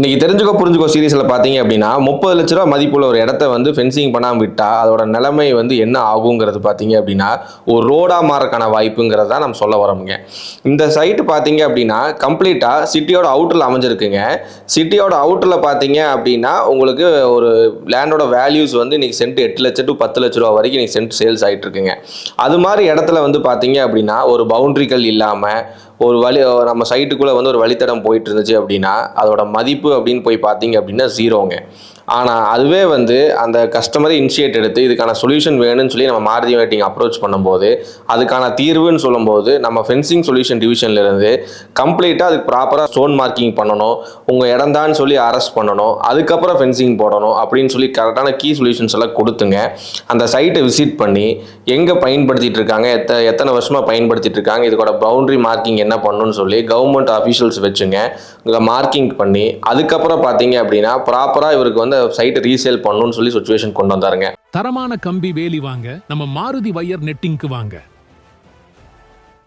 இன்னைக்கு தெரிஞ்சுக்கோ புரிஞ்சுக்கோ சீரிஸில் பார்த்தீங்க அப்படின்னா 30 லட்ச ரூபா மதிப்புள்ள ஒரு இடத்த வந்து ஃபென்சிங் பண்ணாமல் விட்டால் அதோட நிலைமை வந்து என்ன ஆகுங்கிறது பார்த்தீங்க அப்படின்னா ஒரு ரோடாக மாறக்கான வாய்ப்புங்கிறத நம்ம சொல்ல வரோமுங்க. இந்த சைட்டு பார்த்தீங்க அப்படின்னா கம்ப்ளீட்டாக சிட்டியோட அவுட்டரில் அமைஞ்சிருக்குங்க. சிட்டியோட அவுட்டரில் பார்த்தீங்க அப்படின்னா உங்களுக்கு ஒரு லேண்டோட வேல்யூஸ் வந்து இன்னைக்கு சென்ட் 8 லட்சம் டு 10 லட்ச ரூபா வரைக்கும் இன்னைக்கு சென்ட் சேல்ஸ் ஆகிட்டு இருக்குங்க. அது மாதிரி இடத்துல வந்து பார்த்தீங்க அப்படின்னா ஒரு பவுண்ட்ரிகள் இல்லாமல் ஒரு வழி நம்ம சைட்டுக்குள்ளே வந்து ஒரு வழித்தடம் போயிட்டு இருந்துச்சு அப்படின்னா அதோட மதிப்பு அப்படின்னு போய் பார்த்தீங்க அப்படின்னா ஜீரோங்க. ஆனால் அதுவே வந்து அந்த கஸ்டமரை இனிஷியேட் எடுத்து இதுக்கான சொல்யூஷன் வேணும்னு சொல்லி நம்ம மாருதி வெயிட்டிங் அப்ரோச் பண்ணும்போது அதுக்கான தீர்வுன்னு சொல்லும்போது நம்ம ஃபென்சிங் சொல்யூஷன் டிவிஷன்லேருந்து கம்ப்ளீட்டாக அதுக்கு ப்ராப்பராக ஸ்டோன் மார்க்கிங் பண்ணணும், உங்கள் இடம்தான்னு சொல்லி அரெஸ்ட் பண்ணணும், அதுக்கப்புறம் ஃபென்சிங் போடணும் அப்படின்னு சொல்லி கரெக்டான கீ சொல்யூஷன்ஸ் எல்லாம் கொடுத்துங்க. அந்த சைட்டை விசிட் பண்ணி எங்கே பயன்படுத்திட்டு இருக்காங்க, எத்தனை வருஷமாக பயன்படுத்திட்டு இருக்காங்க, இதுக்கோட பவுண்டரி மார்க்கிங் என்ன பண்ணணும்னு சொல்லி கவர்மெண்ட் அஃபீஷியல்ஸ் வச்சுங்க மார்க்கிங் பண்ணி அதுக்கப்புறம் பார்த்தீங்க அப்படின்னா ப்ராப்பராக இவருக்கு வந்து சைட்டை ரீசேல் பண்ணணும்னு சொல்லி சுச்சுவேஷன் கொண்டு வந்தாருங்க. தரமான கம்பி வேலி வாங்க நம்ம மாருதி வயர் நெட்டிங்க்கு வாங்க.